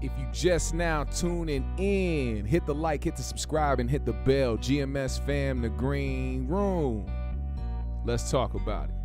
If you just now tuning in, hit the like, hit the subscribe, and hit the bell. GMS fam, the green room. Let's talk about it.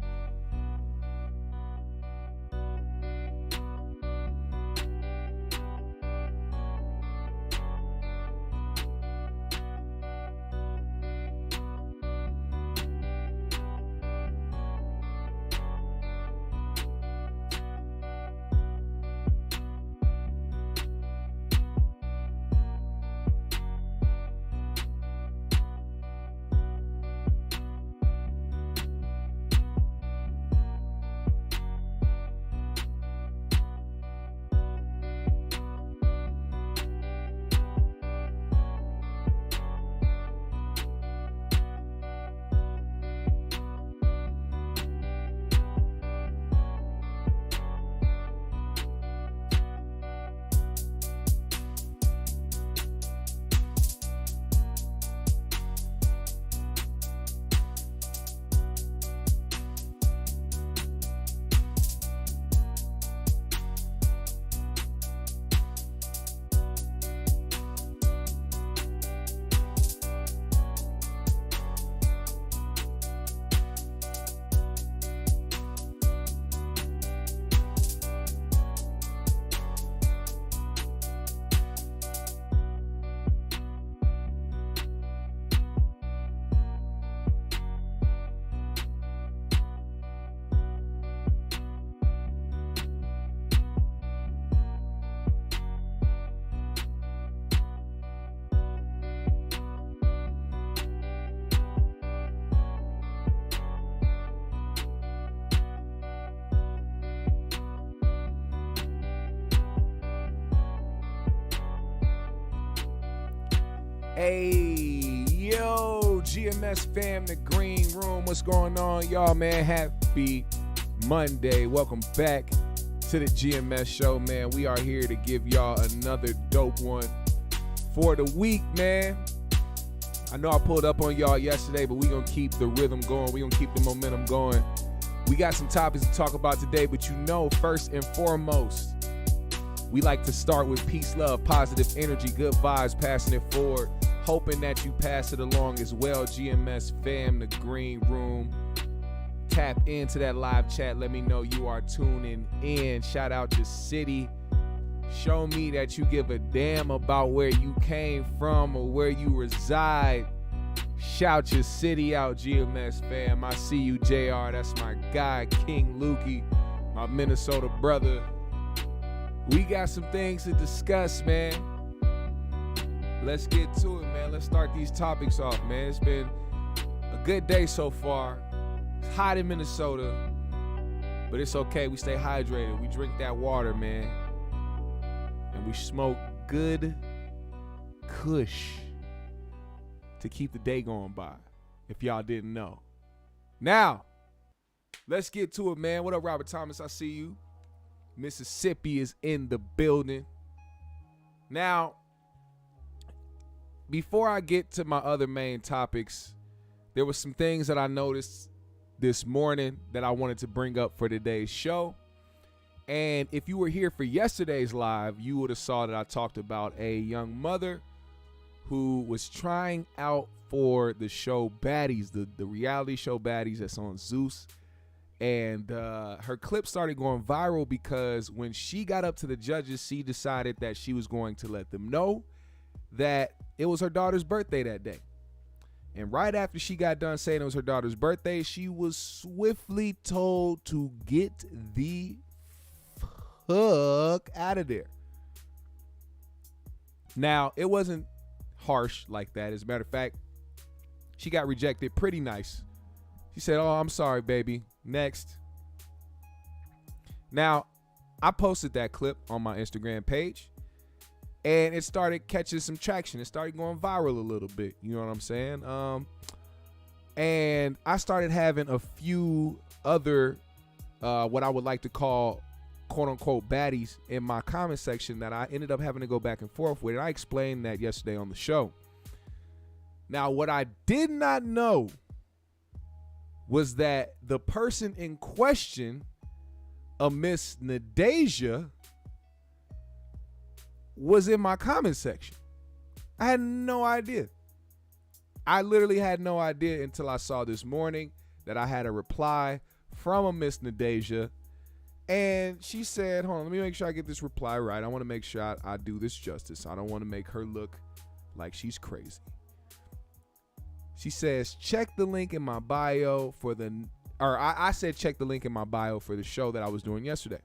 Hey, yo, GMS fam, the green room. What's going on, y'all, man? Happy Monday. Welcome back to the GMS show, man. We are here to give y'all another dope one for the week, man. I know I pulled up on y'all yesterday, but we gonna keep the rhythm going. We gonna keep the momentum going. We got some topics to talk about today, but you know, first and foremost, we like to start with peace, love, positive energy, good vibes, passing it forward. Hoping that you pass it along as well. GMS fam, the green room. Tap into that live chat. Let me know you are tuning in. Shout out to City. Show me that you give a damn about where you came from or where you reside. Shout your city out, GMS fam. I see you, JR. That's my guy, King Lukey, my Minnesota brother. We got some things to discuss, man. Let's get to it, man. Let's start these topics off, man. It's been a good day so far. It's hot in Minnesota, but it's okay. We stay hydrated. We drink that water, man. And we smoke good kush to keep the day going by, if y'all didn't know. Now, let's get to it, man. What up, Robert Thomas? I see you. Mississippi is in the building. Now, before I get to my other main topics, there were some things that I noticed this morning that I wanted to bring up for today's show. And if you were here for yesterday's live, you would have saw that I talked about a young mother who was trying out for the show Baddies, the reality show Baddies that's on Zeus. And her clip started going viral because when she got up to the judges, she decided that she was going to let them know that it was her daughter's birthday that day. And right after she got done saying it was her daughter's birthday, she was swiftly told to get the fuck out of there. Now, it wasn't harsh like that. As a matter of fact, she got rejected pretty nice. She said, "Oh, I'm sorry, baby. Next." Now, I posted that clip on my Instagram page, and it started catching some traction. It started going viral a little bit. You know what I'm saying? And I started having a few other, what I would like to call, quote unquote, baddies in my comment section that I ended up having to go back and forth with. And I explained that yesterday on the show. Now, what I did not know was that the person in question, a Miss Nadeja, was in my comment section. I had no idea. I literally had no idea until I saw this morning that I had a reply from a Miss Nadeja. And she said, hold on, let me make sure I get this reply right. I want to make sure I do this justice. I don't want to make her look like she's crazy. She says, check the link in my bio for I said check the link in my bio for the show that I was doing yesterday.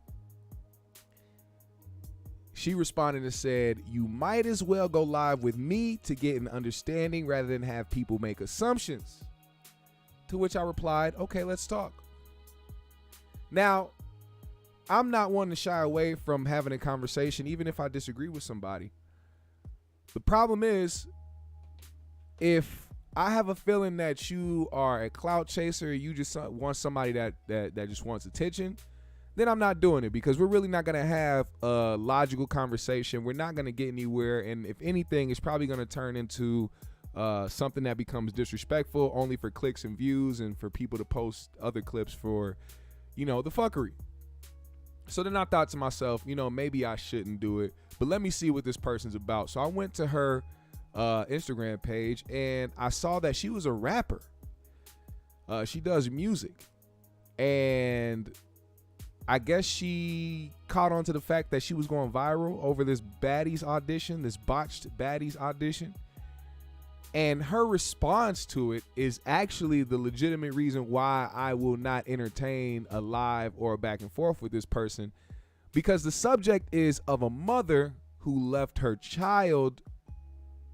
She responded and said, you might as well go live with me to get an understanding rather than have people make assumptions. To which I replied, okay, let's talk. Now, I'm not one to shy away from having a conversation, even if I disagree with somebody. The problem is, if I have a feeling that you are a clout chaser, you just want somebody that just wants attention, then I'm not doing it, because we're really not going to have a logical conversation. We're not going to get anywhere. And if anything, it's probably going to turn into something that becomes disrespectful only for clicks and views and for people to post other clips for, the fuckery. So then I thought to myself, maybe I shouldn't do it, but let me see what this person's about. So I went to her Instagram page and I saw that she was a rapper. She does music, and I guess she caught on to the fact that she was going viral over this baddies audition, this botched baddies audition. And her response to it is actually the legitimate reason why I will not entertain a live or a back and forth with this person, because the subject is of a mother who left her child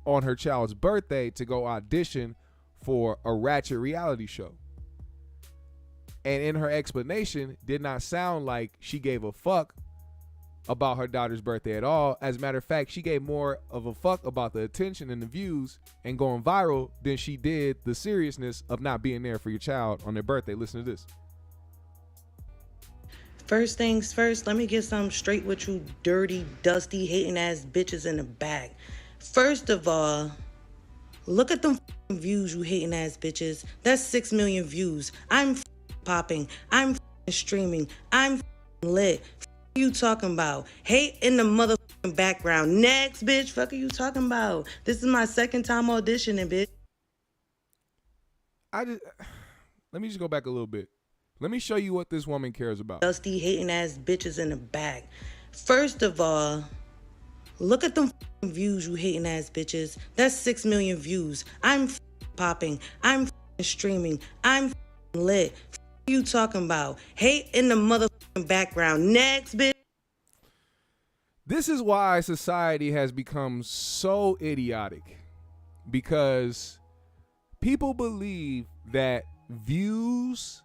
on her child's birthday to go audition for a ratchet reality show. And in her explanation, did not sound like she gave a fuck about her daughter's birthday at all. As a matter of fact, she gave more of a fuck about the attention and the views and going viral than she did the seriousness of not being there for your child on their birthday. Listen to this. First things first, let me get something straight with you dirty, dusty, hating ass bitches in the back. First of all, look at them views, you hating ass bitches. That's 6 million views. I'm popping. I'm streaming. I'm lit. What are you talking about? Hate in the motherfucking background. Next, bitch. Fuck are you talking about? This is my second time auditioning, bitch. Let me just go back a little bit. Let me show you what this woman cares about. Dusty, hating ass bitches in the back. First of all, look at them views, you hating ass bitches. That's 6 million views. I'm popping. I'm streaming. I'm lit. What are you talking about? Hate in the motherfucking background. Next, bitch. This is why society has become so idiotic, because people believe that views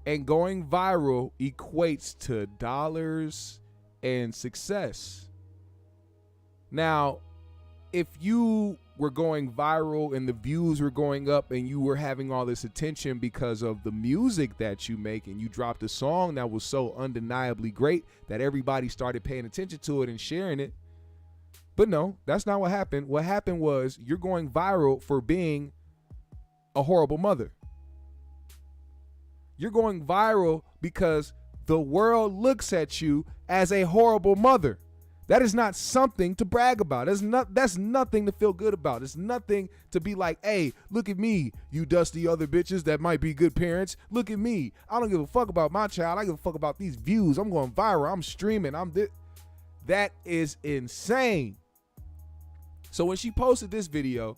and going viral equates to dollars and success. Now, if you were going viral and the views were going up and you were having all this attention because of the music that you make, and you dropped a song that was so undeniably great that everybody started paying attention to it and sharing it. But no, that's not what happened. What happened was you're going viral for being a horrible mother. You're going viral because the world looks at you as a horrible mother. That is not something to brag about. That's nothing to feel good about. It's nothing to be like, hey, look at me, you dusty other bitches that might be good parents. Look at me. I don't give a fuck about my child. I give a fuck about these views. I'm going viral. I'm streaming. That is insane. So when she posted this video,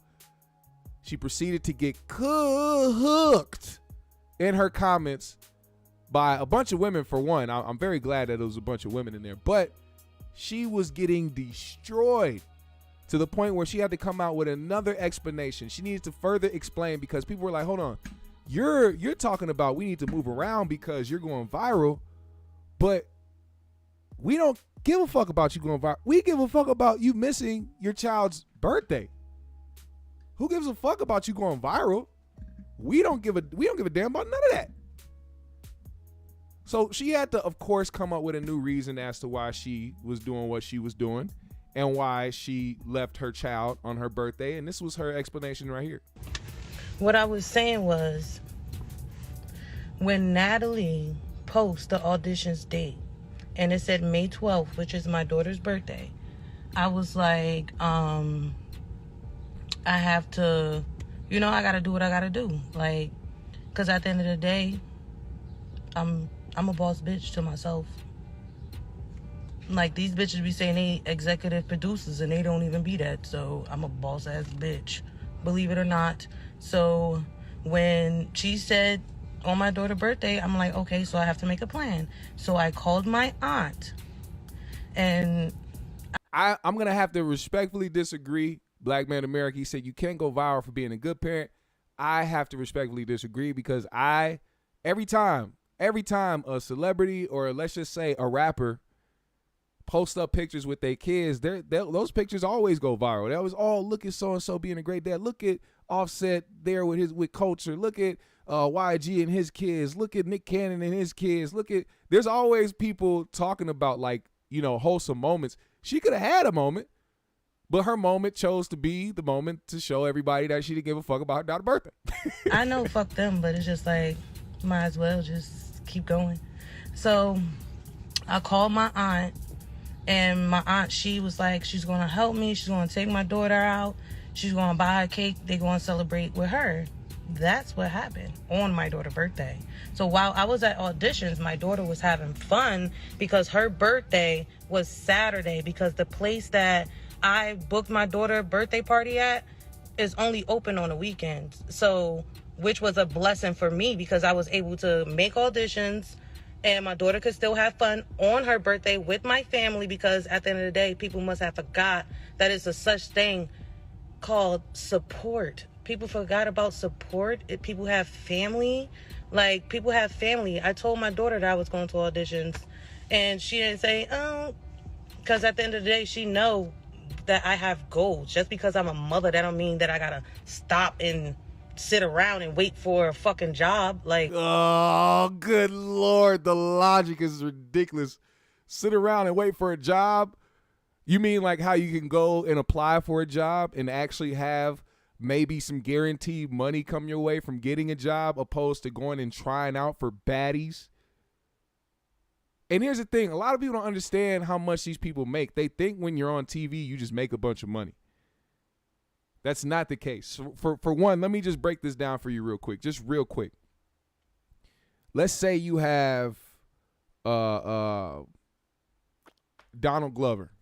she proceeded to get cooked in her comments by a bunch of women. For one, I'm very glad that there was a bunch of women in there, but she was getting destroyed to the point where she had to come out with another explanation. She needed to further explain, because people were like, hold on, you're talking about we need to move around because you're going viral, but we don't give a fuck about you going viral. We give a fuck about you missing your child's birthday. Who gives a fuck about you going viral? We don't give a damn about none of that. So she had to, of course, come up with a new reason as to why she was doing what she was doing and why she left her child on her birthday. And this was her explanation right here. What I was saying was, when Natalie posted the auditions date and it said May 12th, which is my daughter's birthday, I was like, I have to, I gotta do what I gotta do. Like, cause at the end of the day, I'm a boss bitch to myself. Like, these bitches be saying they executive producers and they don't even be that. So I'm a boss ass bitch, believe it or not. So when she said on my daughter's birthday, I'm like, okay, so I have to make a plan. So I called my aunt, and I'm gonna have to respectfully disagree. Black Man America, he said you can't go viral for being a good parent. I have to respectfully disagree because every time a celebrity, or let's just say a rapper, post up pictures with their kids, those pictures always go viral. They always, oh, look at so and so being a great dad. Look at Offset there with Culture. Look at YG and his kids. Look at Nick Cannon and his kids. There's always people talking about, like, wholesome moments. She could have had a moment, but her moment chose to be the moment to show everybody that she didn't give a fuck about her daughter's birthday. I know, fuck them, but it's just like, might as well just keep going. So I called my aunt, and my aunt, she was like, she's going to help me. She's going to take my daughter out. She's going to buy her cake. They're going to celebrate with her. That's what happened on my daughter's birthday. So while I was at auditions, my daughter was having fun because her birthday was Saturday, because the place that I booked my daughter's birthday party at is only open on the weekends. So, which was a blessing for me because I was able to make auditions and my daughter could still have fun on her birthday with my family, because at the end of the day, people must have forgot that it's a such thing called support. People forgot about support. People have family. Like, people have family. I told my daughter that I was going to auditions, and she didn't say, oh, because at the end of the day, she know that I have goals. Just because I'm a mother, that don't mean that I gotta stop and sit around and wait for a fucking job. Like, oh, good Lord, the logic is ridiculous. Sit around and wait for a job? You mean like how you can go and apply for a job and actually have maybe some guaranteed money come your way from getting a job, opposed to going and trying out for baddies? And here's the thing, a lot of people don't understand how much these people make. They think when you're on TV, you just make a bunch of money. That's not the case. For one, let me just break this down for you real quick. Just real quick. Let's say you have Donald Glover.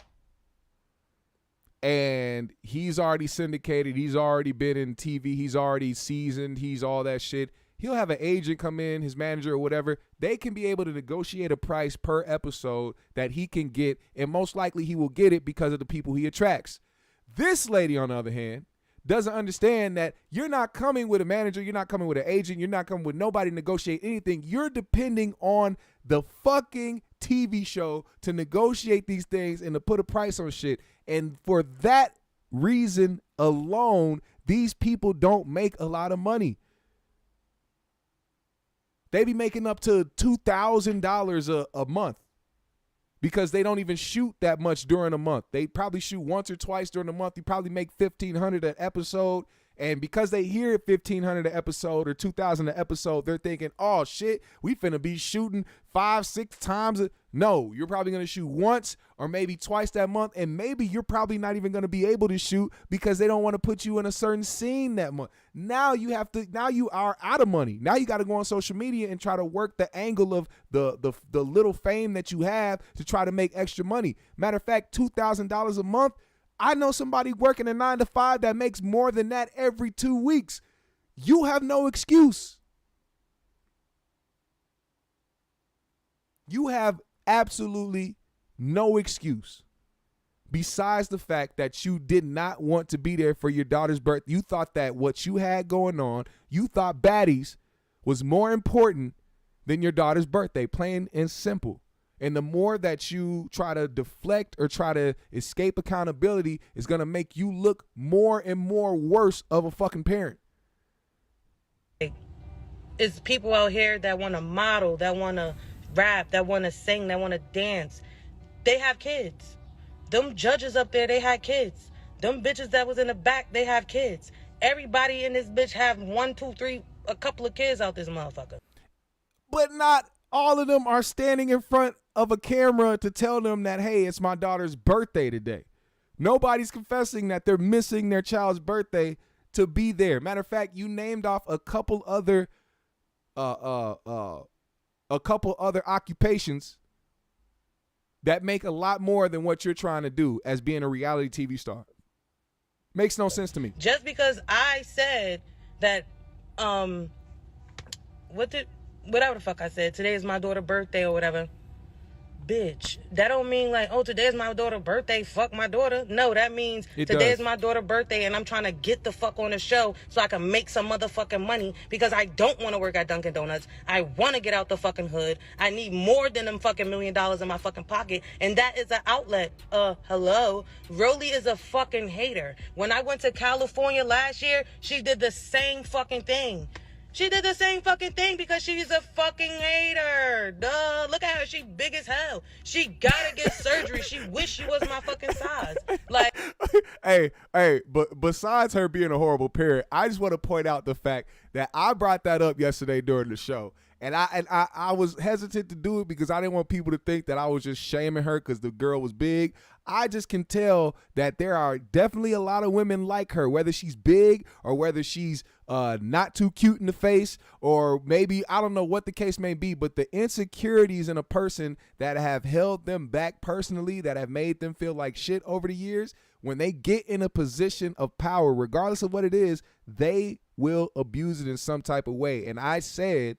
And he's already syndicated. He's already been in TV. He's already seasoned. He's all that shit. He'll have an agent come in, his manager or whatever. They can be able to negotiate a price per episode that he can get, and most likely he will get it because of the people he attracts. This lady, on the other hand, doesn't understand that you're not coming with a manager, you're not coming with an agent, you're not coming with nobody to negotiate anything. You're depending on the fucking TV show to negotiate these things and to put a price on shit. And for that reason alone, these people don't make a lot of money. They be making up to $2,000 a month because they don't even shoot that much during a month. They probably shoot once or twice during a month. You probably make $1,500 an episode. And because they hear $1,500 an episode or $2,000 an episode, they're thinking, oh shit, we finna be shooting 5-6 times. No, you're probably gonna shoot once or maybe twice that month. And maybe you're probably not even gonna be able to shoot because they don't want to put you in a certain scene that month. Now you are out of money. Now you got to go on social media and try to work the angle of the little fame that you have to try to make extra money. Matter of fact, $2,000 a month. I know somebody working a 9-to-5 that makes more than that every 2 weeks. You have no excuse. You have absolutely no excuse. Besides the fact that you did not want to be there for your daughter's birth. You thought that what you had going on, you thought baddies was more important than your daughter's birthday, plain and simple. And the more that you try to deflect or try to escape accountability is going to make you look more and more worse of a fucking parent. It's people out here that want to model, that want to rap, that want to sing, that want to dance. They have kids. Them judges up there, they had kids. Them bitches that was in the back, they have kids. Everybody in this bitch have 1, 2, 3, a couple of kids out this motherfucker. But not all of them are standing in front of a camera to tell them that, hey, it's my daughter's birthday today. Nobody's confessing that they're missing their child's birthday to be there. Matter of fact, you named off a couple other occupations that make a lot more than what you're trying to do as being a reality TV star. Makes no sense to me. Just because I said that, whatever the fuck I said, today is my daughter's birthday or whatever. Bitch, that don't mean like, oh, today's my daughter's birthday, fuck my daughter. No, that means today's my daughter's birthday and I'm trying to get the fuck on the show so I can make some motherfucking money because I don't want to work at Dunkin' Donuts. I want to get out the fucking hood. I need more than them fucking $1 million in my fucking pocket, and that is an outlet. Hello? Rolly is a fucking hater. When I went to California last year, she did the same fucking thing. She did the same fucking thing because she's a fucking hater. Duh. Look at her. She big as hell. She gotta get surgery. She wish she was my fucking size. Like, but besides her being a horrible parent, I just want to point out the fact that I brought that up yesterday during the show. And I was hesitant to do it because I didn't want people to think that I was just shaming her because the girl was big. I just can tell that there are definitely a lot of women like her, whether she's big or whether she's not too cute in the face, or maybe, I don't know what the case may be, but the insecurities in a person that have held them back personally, that have made them feel like shit over the years, when they get in a position of power, regardless of what it is, they will abuse it in some type of way. And I said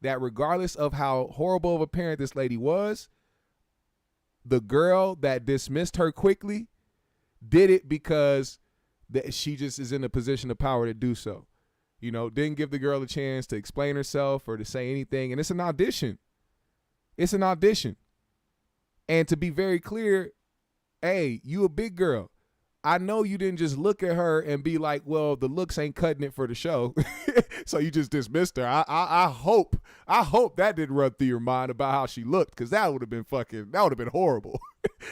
that regardless of how horrible of a parent this lady was, the girl that dismissed her quickly did it because that she just is in a position of power to do so. You know, didn't give the girl a chance to explain herself or to say anything. And it's an audition. It's an audition. And to be very clear, hey, you a big girl. I know you didn't just look at her and be like, well, the looks ain't cutting it for the show. So you just dismissed her. I hope that didn't run through your mind about how she looked, because that would have been horrible.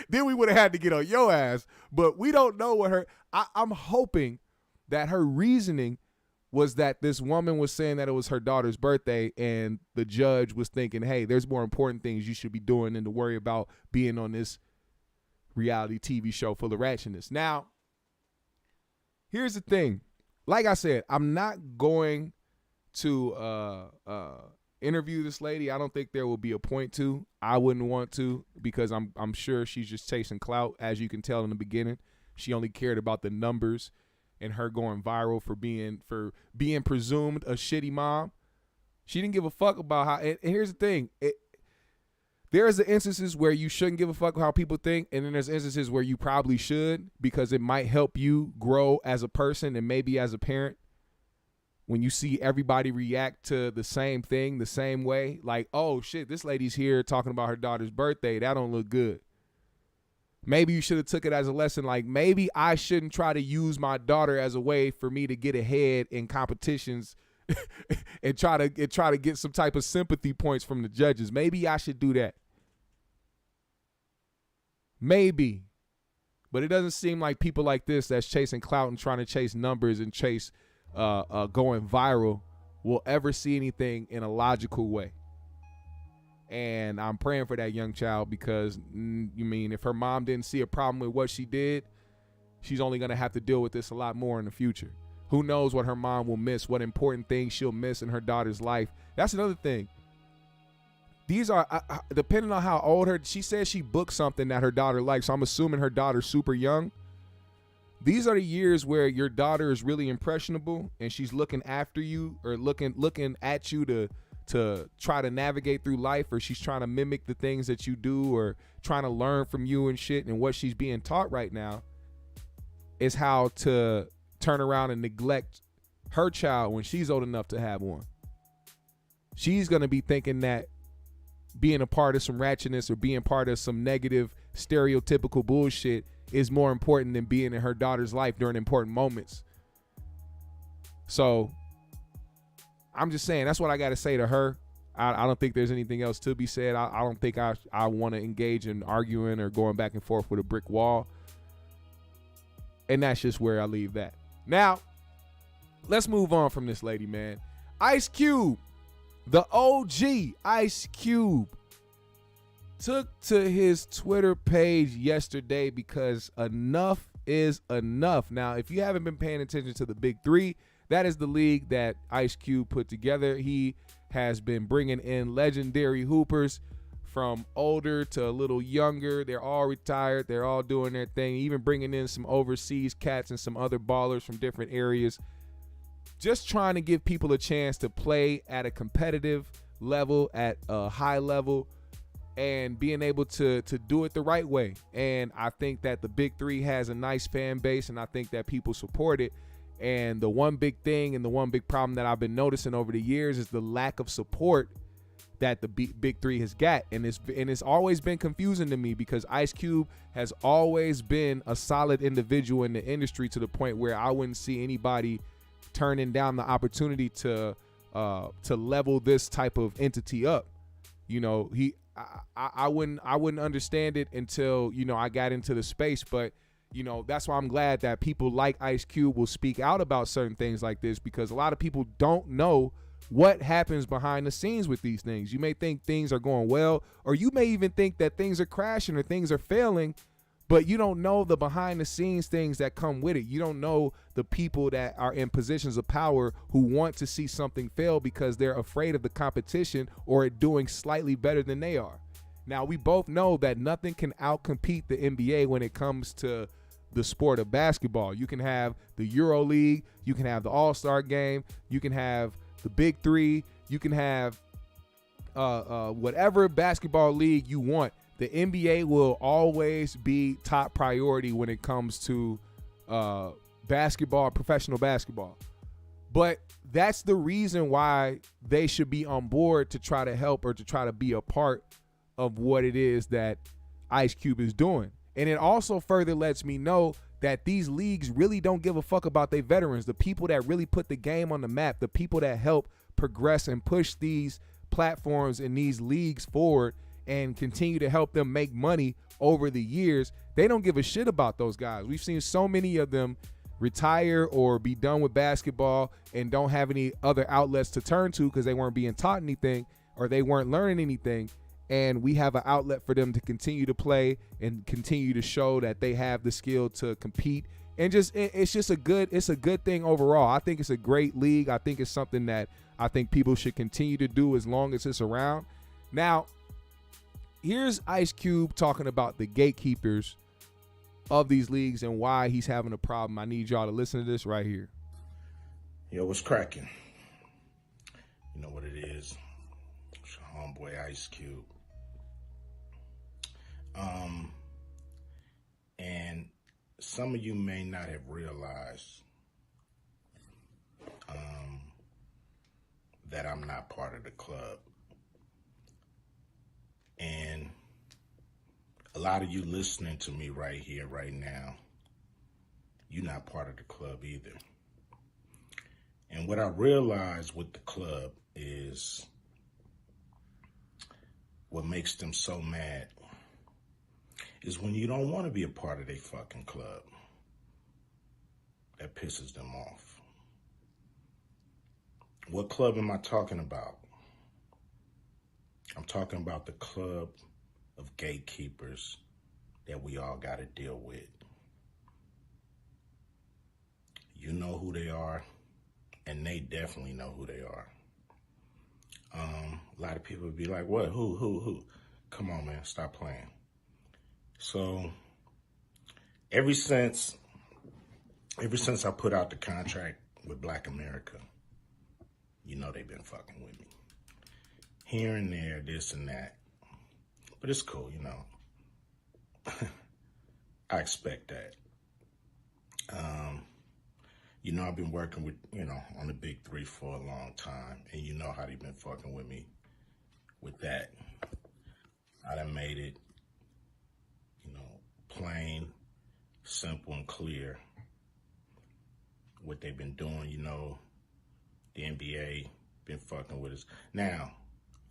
Then we would have had to get on your ass. But we don't know what I'm hoping that her reasoning was that this woman was saying that it was her daughter's birthday and the judge was thinking, hey, there's more important things you should be doing than to worry about being on this reality TV show full of ratchetness. Now, here's the thing. Like I said, I'm not going to interview this lady. I don't think there will be a point to. I wouldn't want to, because I'm sure she's just chasing clout. As you can tell in the beginning, she only cared about the numbers and her going viral for being presumed a shitty mom. She didn't give a fuck about how. And here's the thing. There's the instances where you shouldn't give a fuck how people think, and then there's instances where you probably should, because it might help you grow as a person and maybe as a parent. When you see everybody react to the same thing the same way, like, oh shit, this lady's here talking about her daughter's birthday. That don't look good. Maybe you should have took it as a lesson, like maybe I shouldn't try to use my daughter as a way for me to get ahead in competitions and try to get some type of sympathy points from the judges. Maybe I should do that. Maybe. But it doesn't seem like people like this that's chasing clout and trying to chase numbers and chase going viral will ever see anything in a logical way. And I'm praying for that young child, because if her mom didn't see a problem with what she did, she's only going to have to deal with this a lot more in the future. Who knows what her mom will miss, what important things she'll miss in her daughter's life. That's another thing. These are, depending on how old she says she booked something that her daughter likes, so I'm assuming her daughter's super young. These are the years where your daughter is really impressionable and she's looking after you, or looking at you to try to navigate through life, or she's trying to mimic the things that you do, or trying to learn from you and shit. And what she's being taught right now is how to turn around and neglect her child when she's old enough to have one. She's going to be thinking that being a part of some ratchetness or being part of some negative stereotypical bullshit is more important than being in her daughter's life during important moments. So I'm just saying, that's what I got to say to her. I don't think there's anything else to be said. I don't think I want to engage in arguing or going back and forth with a brick wall. And that's just where I leave that. Now, let's move on from this lady, man. Ice Cube, the OG Ice Cube, took to his Twitter page yesterday because enough is enough. Now, if you haven't been paying attention to the BIG3, that is the league that Ice Cube put together. He has been bringing in legendary hoopers from older to a little younger. They're all retired. They're all doing their thing, even bringing in some overseas cats and some other ballers from different areas. Just trying to give people a chance to play at a competitive level, at a high level, and being able to do it the right way. And I think that the BIG3 has a nice fan base, and I think that people support it. And the one big thing and the one big problem that I've been noticing over the years is the lack of support that the BIG3 has got. And it's always been confusing to me because Ice Cube has always been a solid individual in the industry to the point where I wouldn't see anybody turning down the opportunity to level this type of entity up. You know, I wouldn't understand it until, you know, I got into the space. But, you know, that's why I'm glad that people like Ice Cube will speak out about certain things like this, because a lot of people don't know what happens behind the scenes with these things. You may think things are going well, or you may even think that things are crashing or things are failing, but you don't know the behind the scenes things that come with it. You don't know the people that are in positions of power who want to see something fail because they're afraid of the competition or it doing slightly better than they are. Now, we both know that nothing can outcompete the NBA when it comes to the sport of basketball. You can have the Euro League, you can have the All-Star Game, you can have the BIG3, you can have whatever basketball league you want. The NBA will always be top priority when it comes to basketball, professional basketball. But that's the reason why they should be on board to try to help or to try to be a part of what it is that Ice Cube is doing. And it also further lets me know that these leagues really don't give a fuck about their veterans, the people that really put the game on the map, the people that help progress and push these platforms and these leagues forward and continue to help them make money over the years. They don't give a shit about those guys. We've seen so many of them retire or be done with basketball and don't have any other outlets to turn to because they weren't being taught anything or they weren't learning anything. And we have an outlet for them to continue to play and continue to show that they have the skill to compete. And it's a good thing overall. I think it's a great league. I think it's something that I think people should continue to do as long as it's around. Now, here's Ice Cube talking about the gatekeepers of these leagues and why he's having a problem. I need y'all to listen to this right here. Yo, what's cracking? You know what it is. It's your homeboy Ice Cube. And some of you may not have realized that I'm not part of the club. And a lot of you listening to me right here, right now, you're not part of the club either. And what I realized with the club is what makes them so mad is when you don't want to be a part of their fucking club. That pisses them off. What club am I talking about? I'm talking about the club of gatekeepers that we all got to deal with. You know who they are, and they definitely know who they are. A lot of people would be like, what? Who? Come on, man, stop playing. So, ever since I put out the contract with Black America, you know they've been fucking with me. Here and there, this and that. But it's cool, you know. I expect that. You know, I've been working with, you know, on the BIG3 for a long time. And you know how they've been fucking with me with that. I done made it, you know, plain, simple, and clear what they've been doing. You know, the NBA been fucking with us. Now,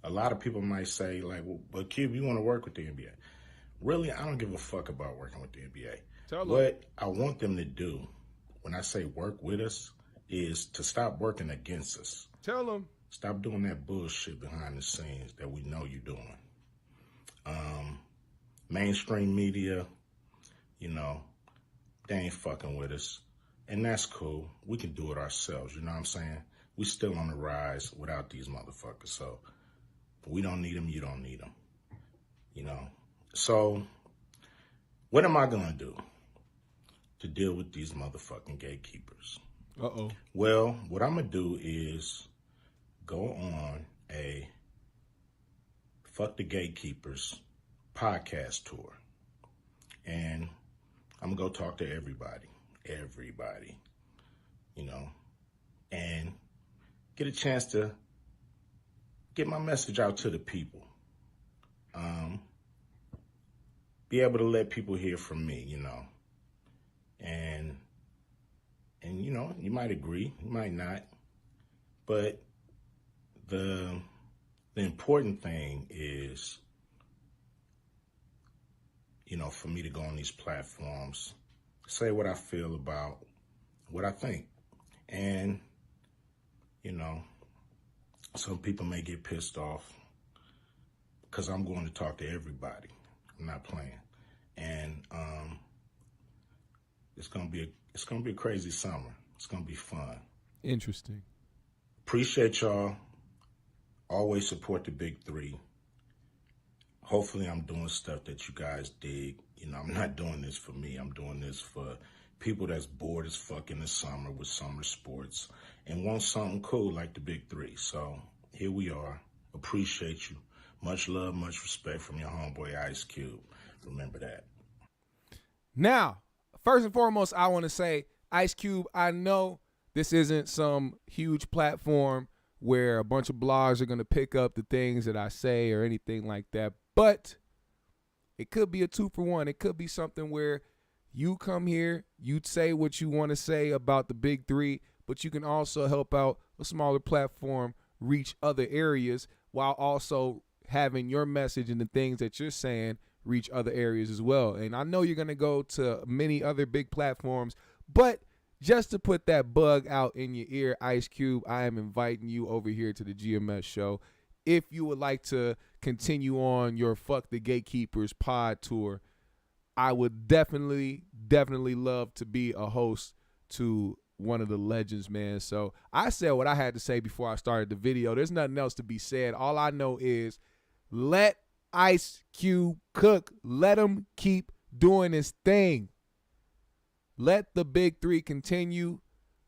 a lot of people might say, like, well, but Cube, you want to work with the NBA. Really, I don't give a fuck about working with the NBA. What I want them to do, when I say work with us, is to stop working against us. Tell them. Stop doing that bullshit behind the scenes that we know you're doing. mainstream media, you know, they ain't fucking with us. And that's cool. We can do it ourselves, you know what I'm saying? We still on the rise without these motherfuckers. So we don't need them, you don't need them, you know? So what am I gonna do to deal with these motherfucking gatekeepers? Uh-oh. Well, what I'm gonna do is go on a Fuck the Gatekeepers podcast tour. And I'm gonna go talk to everybody, you know, and get a chance to get my message out to the people. Be able to let people hear from me, you know. And you know, you might agree, you might not, but the important thing is, you know, for me to go on these platforms, say what I feel about what I think. And, you know, some people may get pissed off because I'm going to talk to everybody. I'm not playing. And it's gonna be a crazy summer. It's gonna be fun. Interesting. Appreciate y'all. Always support the BIG3. Hopefully I'm doing stuff that you guys dig. You know, I'm not doing this for me. I'm doing this for people that's bored as fuck in the summer with summer sports and want something cool like the BIG3. So here we are. Appreciate you. Much love, much respect from your homeboy Ice Cube. Remember that. Now, first and foremost, I want to say, Ice Cube, I know this isn't some huge platform where a bunch of blogs are going to pick up the things that I say or anything like that, but it could be a 2-for-1. It could be something where you come here, you say what you want to say about the BIG3, but you can also help out a smaller platform reach other areas while also having your message and the things that you're saying reach other areas as well. And I know you're going to go to many other big platforms, but just to put that bug out in your ear, Ice Cube, I am inviting you over here to the GMS show. If you would like to continue on your Fuck the Gatekeepers pod tour, I would definitely love to be a host to one of the legends, man. So I said what I had to say before I started the video. There's nothing else to be said. All I know is let Ice Cube cook. Let him keep doing his thing. Let the BIG3 continue.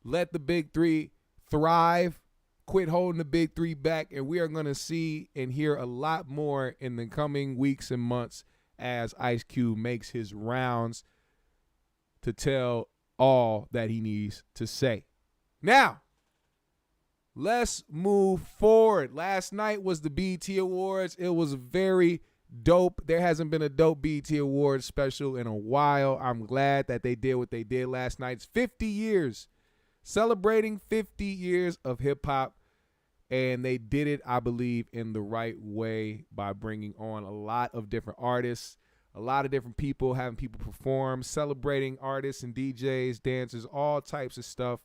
Let the BIG3 thrive. Quit holding the BIG3 back. And we are going to see and hear a lot more in the coming weeks and months as Ice Cube makes his rounds to tell all that he needs to say. Now, let's move forward. Last night was the BET Awards. It was very dope. There hasn't been a dope BET Awards special in a while. I'm glad that they did what they did last night. It's 50 years, celebrating 50 years of hip-hop, and they did it, I believe, in the right way by bringing on a lot of different artists, a lot of different people, having people perform, celebrating artists and DJs, dancers, all types of stuff.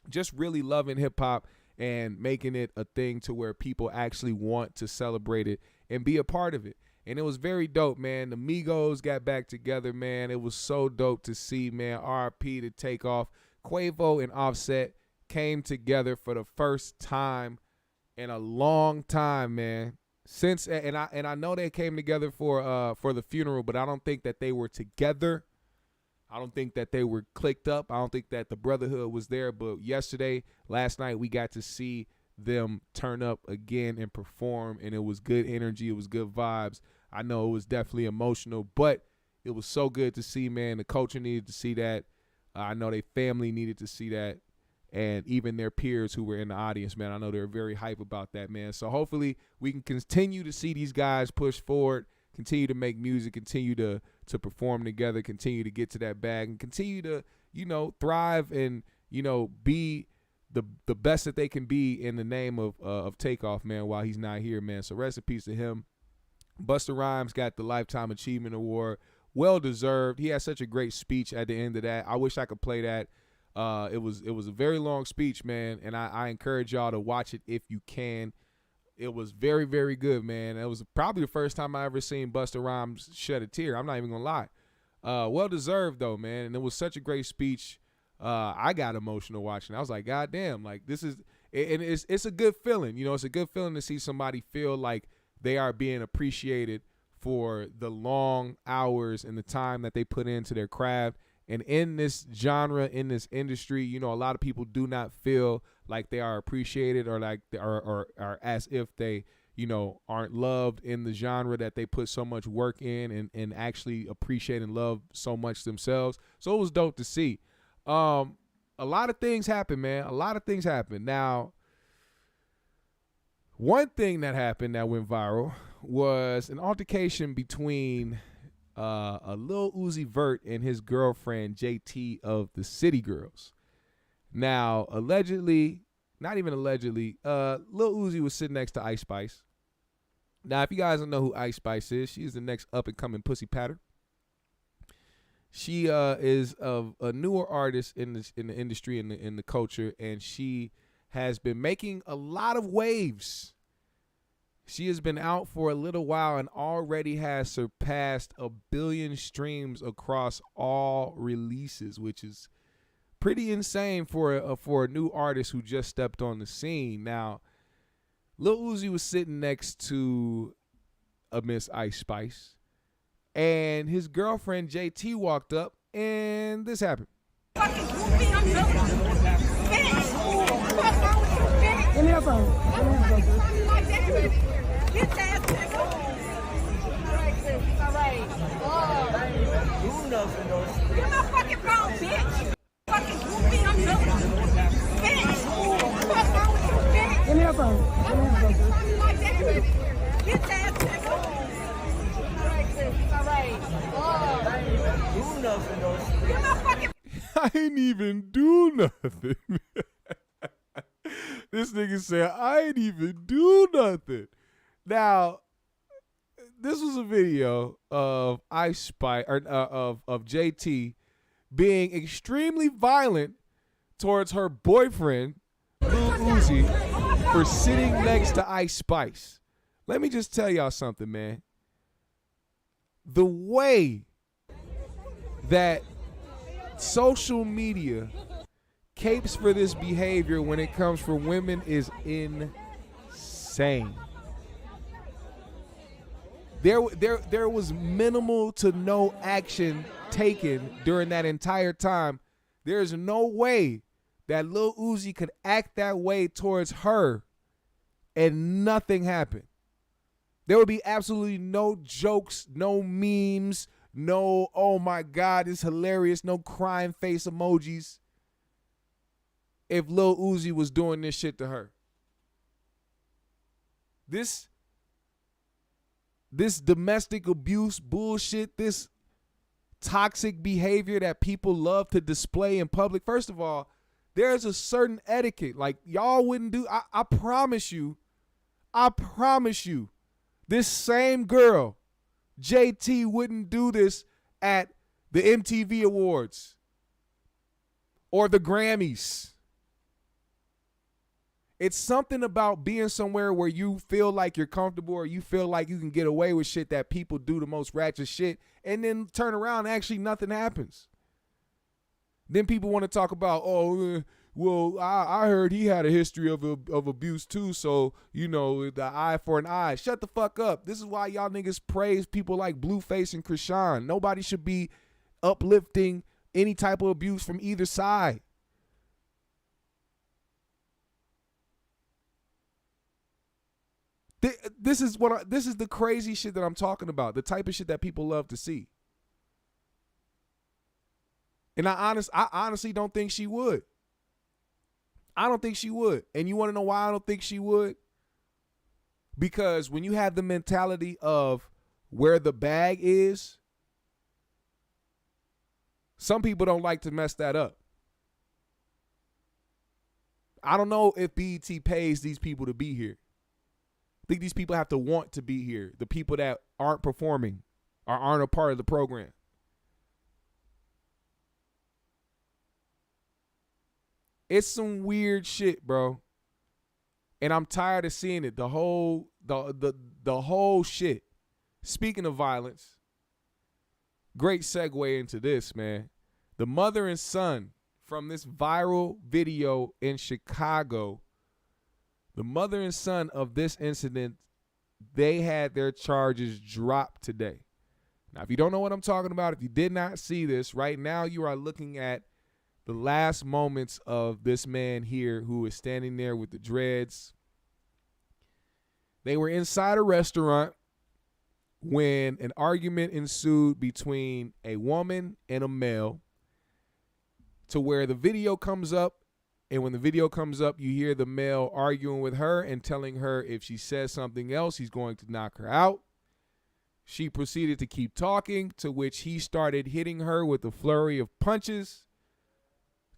Just really loving hip-hop and making it a thing to where people actually want to celebrate it and be a part of it. And it was very dope, man. The Migos got back together, man. It was so dope to see, man. RP to Takeoff. Quavo and Offset came together for the first time in a long time, man. Since and I know they came together for the funeral, but I don't think that they were together. I don't think that they were clicked up. I don't think that the brotherhood was there. But last night, we got to see them turn up again and perform, and it was good energy. It was good vibes. I know it was definitely emotional, but it was so good to see, man. The culture needed to see that. I know their family needed to see that, and even their peers who were in the audience, man. I know they're very hype about that, man. So hopefully we can continue to see these guys push forward, continue to make music, continue to perform together, continue to get to that bag, and continue to, thrive and, be the best that they can be in the name of Takeoff, man, while he's not here, man. So rest in peace to him. Busta Rhymes got the Lifetime Achievement Award. Well deserved. He had such a great speech at the end of that. I wish I could play that. It was a very long speech, man, and I encourage y'all to watch it if you can. it was very, very good, man. It was probably the first time I ever seen Busta Rhymes shed a tear. I'm not even gonna lie. Well deserved though, man. And it was such a great speech. I got emotional watching. I was like, God damn, like this is, and it's a good feeling. You know, it's a good feeling to see somebody feel like they are being appreciated for the long hours and the time that they put into their craft. And in this genre, in this industry, you know, a lot of people do not feel like they are appreciated or like they are as if they, you know, aren't loved in the genre that they put so much work in and actually appreciate and love so much themselves. So it was dope to see. A lot of things happen, man. A lot of things happen. Now, one thing that happened that went viral was an altercation between a Lil Uzi Vert and his girlfriend JT of the City Girls. Now, allegedly, not even allegedly, Lil Uzi was sitting next to Ice Spice. Now, if you guys don't know who Ice Spice is, she's the next up-and-coming pussy patter. She is a newer artist in the industry, in the culture, and she has been making a lot of waves. She has been out for a little while and already has surpassed 1 billion streams across all releases, which is pretty insane for a new artist who just stepped on the scene. Now, Lil Uzi was sitting next to a Miss Ice Spice, and his girlfriend JT walked up, and this happened. Fucking goofy, I'm Give me your phone. Like that. Bitch ass nigga. All right. Do nothing though. Give my fucking phone, bitch. Fucking goofy, I'm bitch. Give me your phone. Like that. Bitch ass nigga. All right. Do nothing though. Give my fucking I ain't even do nothing. This nigga said, I ain't even do nothing. Now, this was a video of Ice Spice, or of JT being extremely violent towards her boyfriend, Lil Uzi, for sitting next to Ice Spice. Let me just tell y'all something, man. The way that social media capes for this behavior when it comes from women is insane. There was minimal to no action taken during that entire time. There's no way that Lil Uzi could act that way towards her and nothing happened. There would be absolutely no jokes, no memes, no, oh my God, it's hilarious, no crying face emojis if Lil Uzi was doing this shit to her. This domestic abuse bullshit, this toxic behavior that people love to display in public. First of all, there's a certain etiquette. Like, y'all wouldn't do, I promise you, this same girl, JT, wouldn't do this at the MTV Awards or the Grammys. It's something about being somewhere where you feel like you're comfortable or you feel like you can get away with shit that people do the most ratchet shit and then turn around and actually nothing happens. Then people want to talk about, well, I heard he had a history of abuse too, so, you know, the eye for an eye. Shut the fuck up. This is why y'all niggas praise people like Blueface and Krishan. Nobody should be uplifting any type of abuse from either side. This is the crazy shit that I'm talking about. The type of shit that people love to see. And I honestly don't think she would. I don't think she would. And you want to know why I don't think she would? Because when you have the mentality of where the bag is, some people don't like to mess that up. I don't know if BET pays these people to be here. I think these people have to want to be here. The people that aren't performing or aren't a part of the program. It's some weird shit, bro. And I'm tired of seeing it. The whole shit. Speaking of violence, great segue into this, man. The mother and son from this viral video in Chicago, the mother and son of this incident, they had their charges dropped today. Now, if you don't know what I'm talking about, if you did not see this, right now you are looking at the last moments of this man here who is standing there with the dreads. They were inside a restaurant when an argument ensued between a woman and a male, to where the video comes up, and when the video comes up, you hear the male arguing with her and telling her if she says something else, he's going to knock her out. She proceeded to keep talking, to which he started hitting her with a flurry of punches,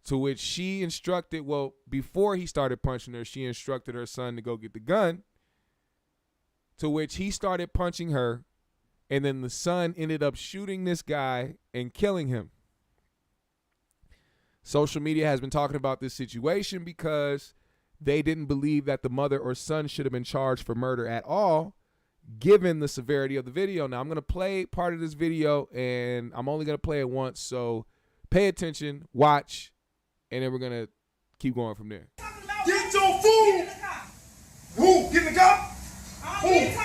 to which she instructed, well, before he started punching her, she instructed her son to go get the gun, to which he started punching her, and then the son ended up shooting this guy and killing him. Social media has been talking about this situation because they didn't believe that the mother or son should have been charged for murder at all, given the severity of the video. Now, I'm going to play part of this video, and I'm only going to play it once, so pay attention, watch, and then we're going to keep going from there. Get your food! Who? Get in the car? Who? Nate.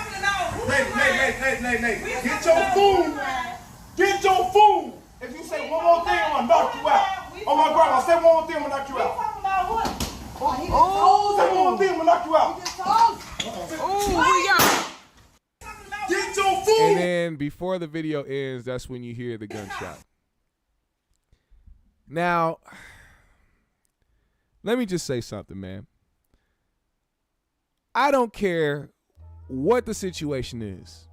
Get your food! Get your food! If you say one more thing, I'm going to knock you out. Oh my grandma, say one more thing, I'm going to knock you out. Oh, say one more thing, I'm going to knock you out. Get your food! And then before the video ends, that's when you hear the gunshot. Now, let me just say something, man. I don't care what the situation is.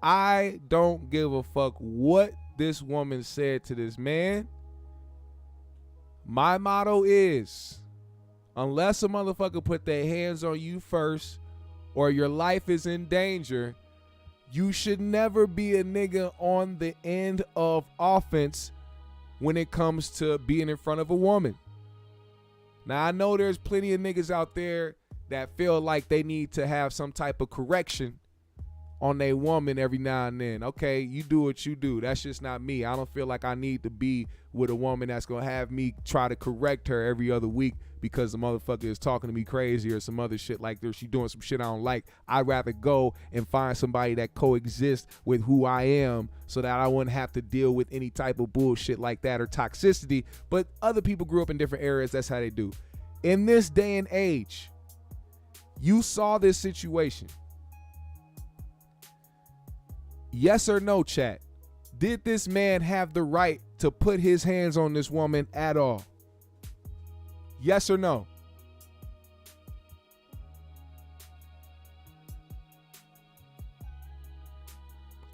I don't give a fuck what this woman said to this man. My motto is, unless a motherfucker put their hands on you first or your life is in danger, you should never be a nigga on the end of offense when it comes to being in front of a woman. Now, I know there's plenty of niggas out there that feel like they need to have some type of correction on their woman every now and then. Okay, you do what you do. That's just not me. I don't feel like I need to be with a woman that's going to have me try to correct her every other week because the motherfucker is talking to me crazy or some other shit like this. She doing some shit I don't like. I'd rather go and find somebody that coexists with who I am so that I wouldn't have to deal with any type of bullshit like that or toxicity. But other people grew up in different areas. That's how they do. In this day and age, you saw this situation. Yes or no, chat? Did this man have the right to put his hands on this woman at all? Yes or no?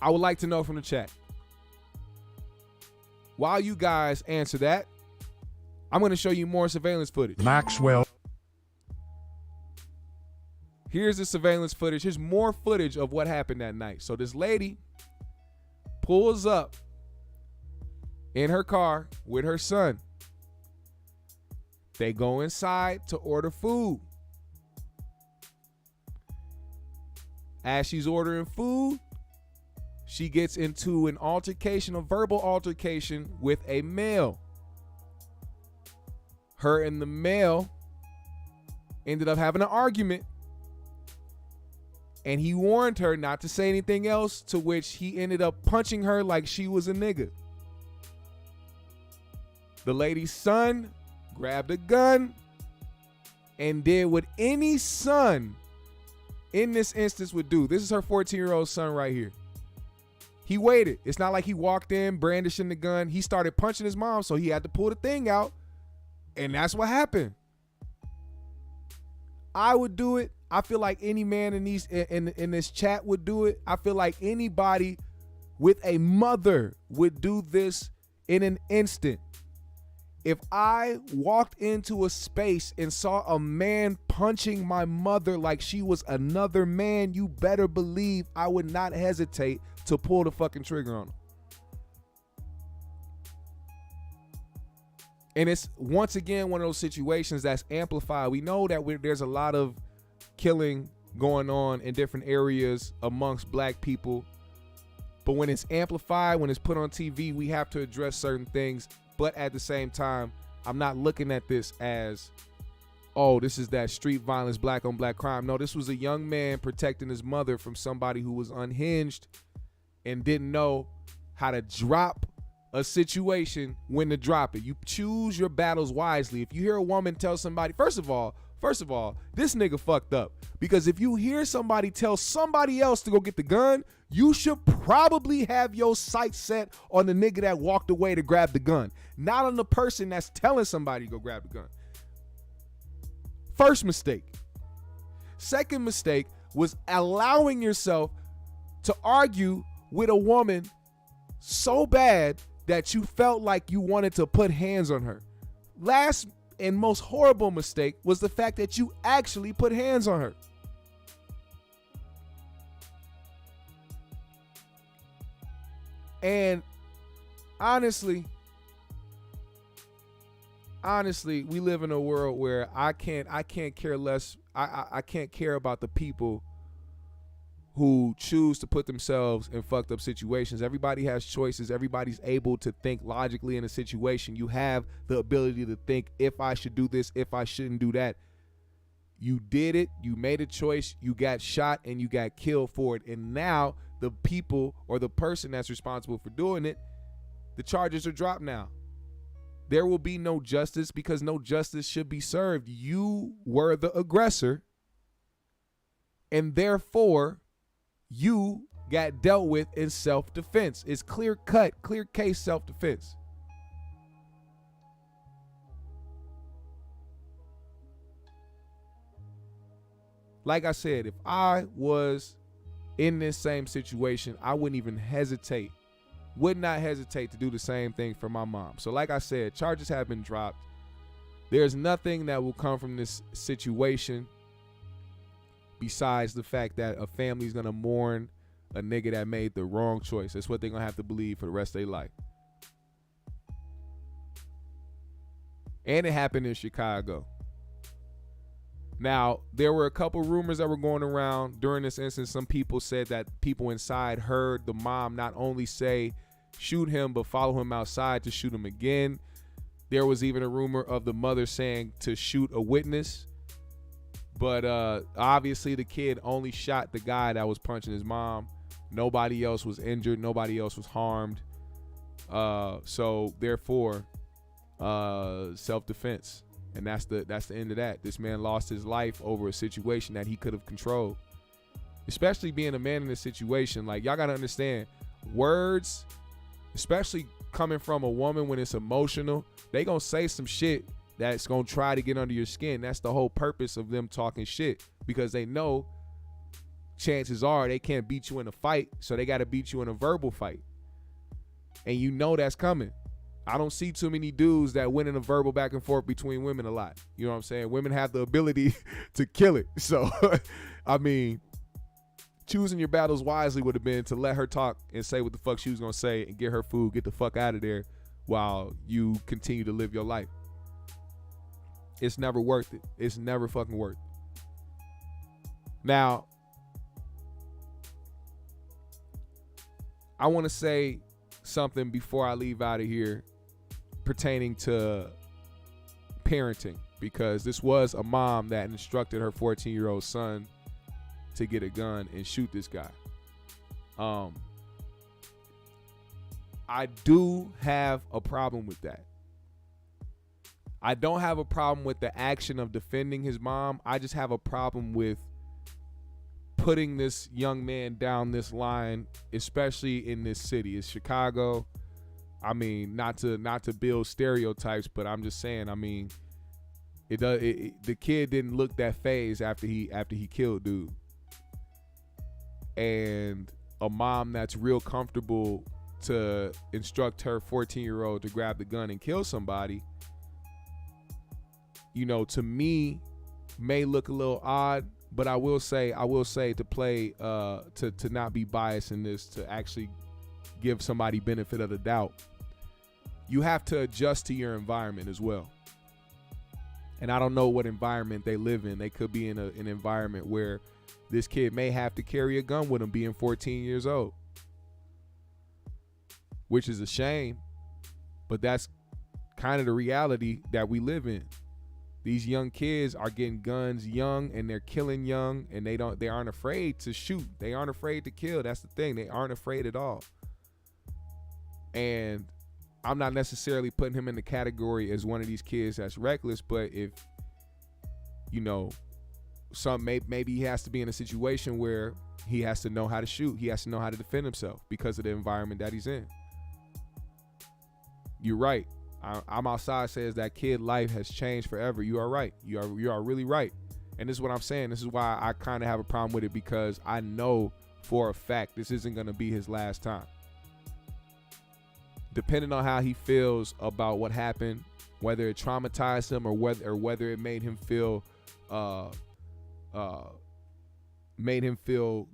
I would like to know from the chat. While you guys answer that, I'm going to show you more surveillance footage. Maxwell. Here's the surveillance footage. Here's more footage of what happened that night. So this lady pulls up in her car with her son. They go inside to order food. As she's ordering food, she gets into an altercation, a verbal altercation with a male. Her and the male ended up having an argument. And he warned her not to say anything else, to which he ended up punching her like she was a nigga. The lady's son grabbed a gun and did what any son in this instance would do. This is her 14-year-old son right here. He waited. It's not like he walked in brandishing the gun. He started punching his mom, so he had to pull the thing out. And that's what happened. I would do it. I feel like any man in this chat would do it. I feel like anybody with a mother would do this in an instant. If I walked into a space and saw a man punching my mother like she was another man, you better believe I would not hesitate to pull the fucking trigger on him. And it's once again one of those situations that's amplified. We know that there's a lot of killing going on in different areas amongst black people. But when it's amplified, when it's put on TV, we have to address certain things. But at the same time, I'm not looking at this as, oh, this is that street violence, black on black crime. No, this was a young man protecting his mother from somebody who was unhinged and didn't know how to drop a situation, when to drop it. You choose your battles wisely. If you hear a woman tell somebody, first of all, this nigga fucked up. Because if you hear somebody tell somebody else to go get the gun, you should probably have your sights set on the nigga that walked away to grab the gun, not on the person that's telling somebody to go grab the gun. First mistake. Second mistake was allowing yourself to argue with a woman so bad that you felt like you wanted to put hands on her. Last and most horrible mistake was the fact that you actually put hands on her. And honestly, we live in a world where I can't care less. I can't care about the people who choose to put themselves in fucked up situations. Everybody has choices. Everybody's able to think logically in a situation. You have the ability to think, if I should do this, if I shouldn't do that. You did it. You made a choice. You got shot and you got killed for it. And now the people or the person that's responsible for doing it, the charges are dropped now. There will be no justice because no justice should be served. You were the aggressor, and therefore you got dealt with in self-defense. It's clear case self-defense. Like I said, if I was in this same situation, I wouldn't even hesitate, would not hesitate to do the same thing for my mom. So like I said, charges have been dropped. There's nothing that will come from this situation besides the fact that a family's gonna mourn a nigga that made the wrong choice. That's what they're gonna have to believe for the rest of their life. And it happened in Chicago. Now, there were a couple rumors that were going around during this instance. Some people said that people inside heard the mom not only say shoot him, but follow him outside to shoot him again. There was even a rumor of the mother saying to shoot a witness. But obviously the kid only shot the guy that was punching his mom. Nobody else was injured. Nobody else was harmed. So therefore, self-defense. And that's the end of that. This man lost his life over a situation that he could have controlled. Especially being a man in this situation. Like, y'all got to understand, words, especially coming from a woman when it's emotional, they going to say some shit that's going to try to get under your skin. That's the whole purpose of them talking shit, because they know chances are they can't beat you in a fight, so they got to beat you in a verbal fight. And you know that's coming. I don't see too many dudes that win in a verbal back and forth between women a lot. You know what I'm saying? Women have the ability to kill it. So, I mean, choosing your battles wisely would have been to let her talk and say what the fuck she was going to say and get her food, get the fuck out of there while you continue to live your life. It's never worth it. It's never fucking worth it. Now, I want to say something before I leave out of here pertaining to parenting, because this was a mom that instructed her 14-year-old son to get a gun and shoot this guy. I do have a problem with that. I don't have a problem with the action of defending his mom. I just have a problem with putting this young man down this line, especially in this city. It's Chicago. I mean, not to build stereotypes, but I'm just saying, I mean, the kid didn't look that phased after he killed dude. And a mom that's real comfortable to instruct her 14-year-old to grab the gun and kill somebody, you know, to me may look a little odd, but I will say to play to not be biased in this, to actually give somebody benefit of the doubt, you have to adjust to your environment as well. And I don't know what environment they live in. They could be in an environment where this kid may have to carry a gun with him being 14 years old, which is a shame, but that's kind of the reality that we live in. These young kids are getting guns young, and they're killing young, and they aren't afraid to shoot. They aren't afraid to kill. That's the thing. They aren't afraid at all. And I'm not necessarily putting him in the category as one of these kids that's reckless, but if, you know, maybe he has to be in a situation where he has to know how to shoot. He has to know how to defend himself because of the environment that he's in. You're right. I'm outside says that kid life has changed forever. You are right. You are really right. And this is what I'm saying. This is why I kind of have a problem with it, because I know for a fact this isn't going to be his last time. Depending on how he feels about what happened, whether it traumatized him or whether it made him feel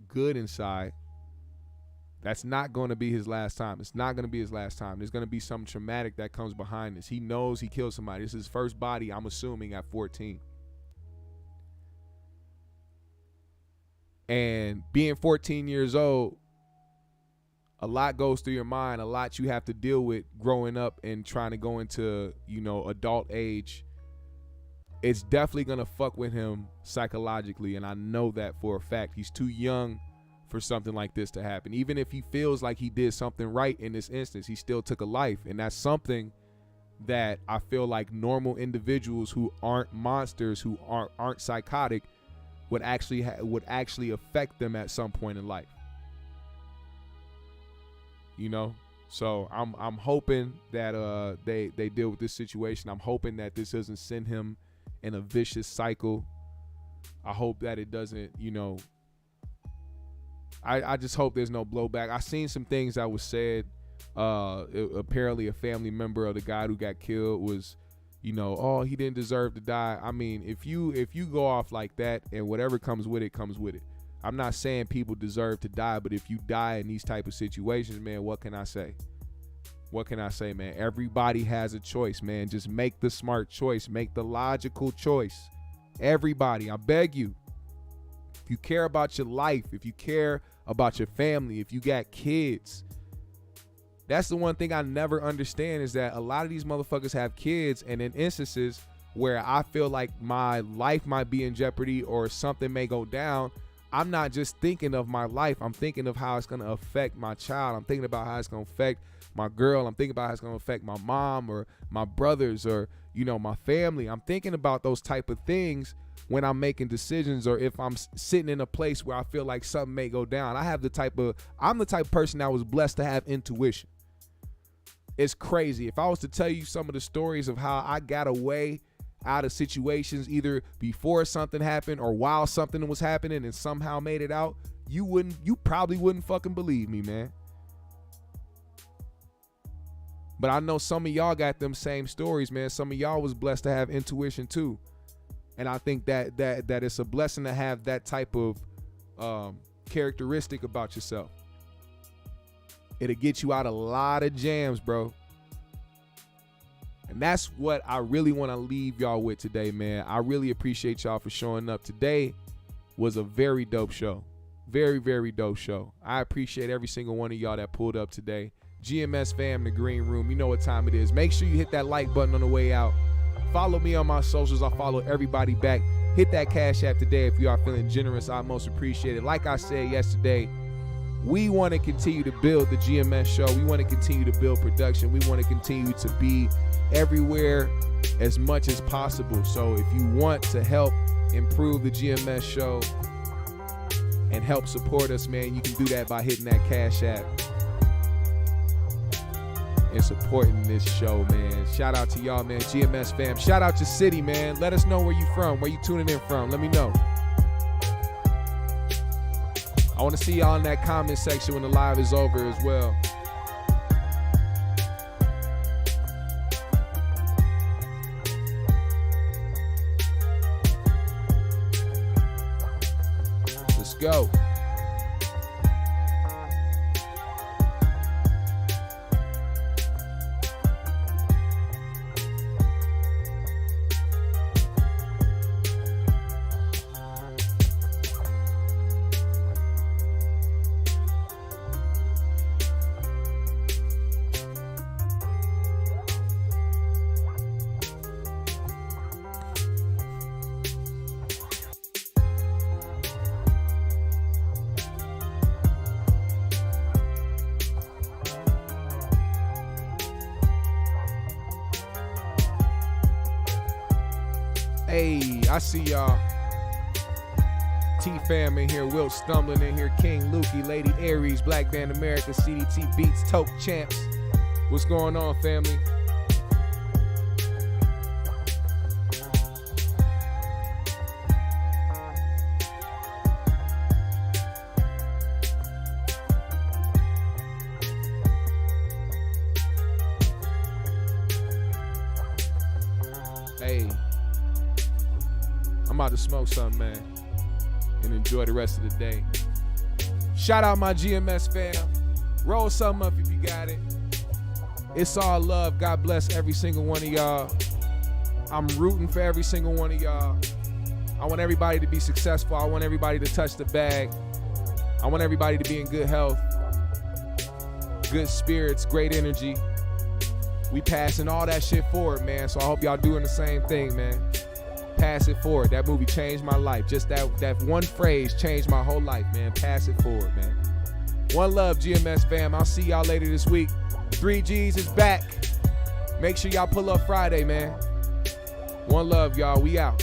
good inside, that's not going to be his last time. It's not going to be his last time. There's going to be something traumatic that comes behind this. He knows he killed somebody. This is his first body, I'm assuming, at 14. And being 14 years old, a lot goes through your mind, a lot you have to deal with growing up and trying to go into, you know, adult age. It's definitely going to fuck with him psychologically, and I know that for a fact. He's too young for something like this to happen. Even if he feels like he did something right in this instance, he still took a life, and that's something that I feel like normal individuals who aren't monsters, who aren't psychotic, would actually affect them at some point in life. You know, so I'm hoping that they deal with this situation. I'm hoping that this doesn't send him in a vicious cycle. I hope that it doesn't, you know, I just hope there's no blowback. I seen some things that was said. Apparently a family member of the guy who got killed was, you know, oh, he didn't deserve to die. I mean, if you go off like that, and whatever comes with it comes with it. I'm not saying people deserve to die, but if you die in these type of situations, man, what can I say? What can I say, man? Everybody has a choice, man. Just make the smart choice. Make the logical choice. Everybody, I beg you. If you care about your life, if you care about your family, if you got kids, that's the one thing I never understand, is that a lot of these motherfuckers have kids, and in instances where I feel like my life might be in jeopardy or something may go down, I'm not just thinking of my life. I'm thinking of how it's going to affect my child. I'm thinking about how it's going to affect my girl. I'm thinking about how it's going to affect my mom or my brothers or, you know, my family. I'm thinking about those type of things when I'm making decisions, or if I'm sitting in a place where I feel like something may go down. I'm the type of person that was blessed to have intuition. It's crazy. If I was to tell you some of the stories of how I got away out of situations either before something happened or while something was happening and somehow made it out, you probably wouldn't fucking believe me, man. But I know some of y'all got them same stories, man. Some of y'all was blessed to have intuition too. And I think that it's a blessing to have that type of characteristic about yourself. It'll get you out a lot of jams, bro. And that's what I really want to leave y'all with today, man. I really appreciate y'all for showing up. Today was a very dope show. Very, very dope show. I appreciate every single one of y'all that pulled up today. GMS fam, the green room. You know what time it is. Make sure you hit that like button on the way out. Follow me on my socials. I follow everybody back. Hit that Cash App today if you are feeling generous. I most appreciate it. Like I said yesterday, we want to continue to build the GMS show. We want to continue to build production. We want to continue to be everywhere as much as possible. So if you want to help improve the GMS show and help support us, man, you can do that by hitting that Cash App and supporting this show, man. Shout out to y'all, man. GMS fam. Shout out to City, man. Let us know where you from, where you tuning in from. Let me know. I want to see y'all in that comment section when the live is over as well. Let's go. Hey, I see y'all. T-Fam in here, Wilt Stumbling in here, King Lukey, Lady Aries, Black Band America, CDT Beats, Toke Champs. What's going on, family? Hey, I'm about to smoke something, man, and enjoy the rest of the day. Shout out my GMS fam. Roll something up if you got it. It's all love. God bless every single one of y'all. I'm rooting for every single one of y'all. I want everybody to be successful. I want everybody to touch the bag. I want everybody to be in good health, good spirits, great energy. We passing all that shit forward, man. So I hope y'all doing the same thing, man. Pass it forward. That movie changed my life. Just that one phrase changed my whole life, man. Pass it forward, man. One love, GMS fam. I'll see y'all later this week. 3Gs is back. Make sure y'all pull up Friday, man. One love, y'all. We out.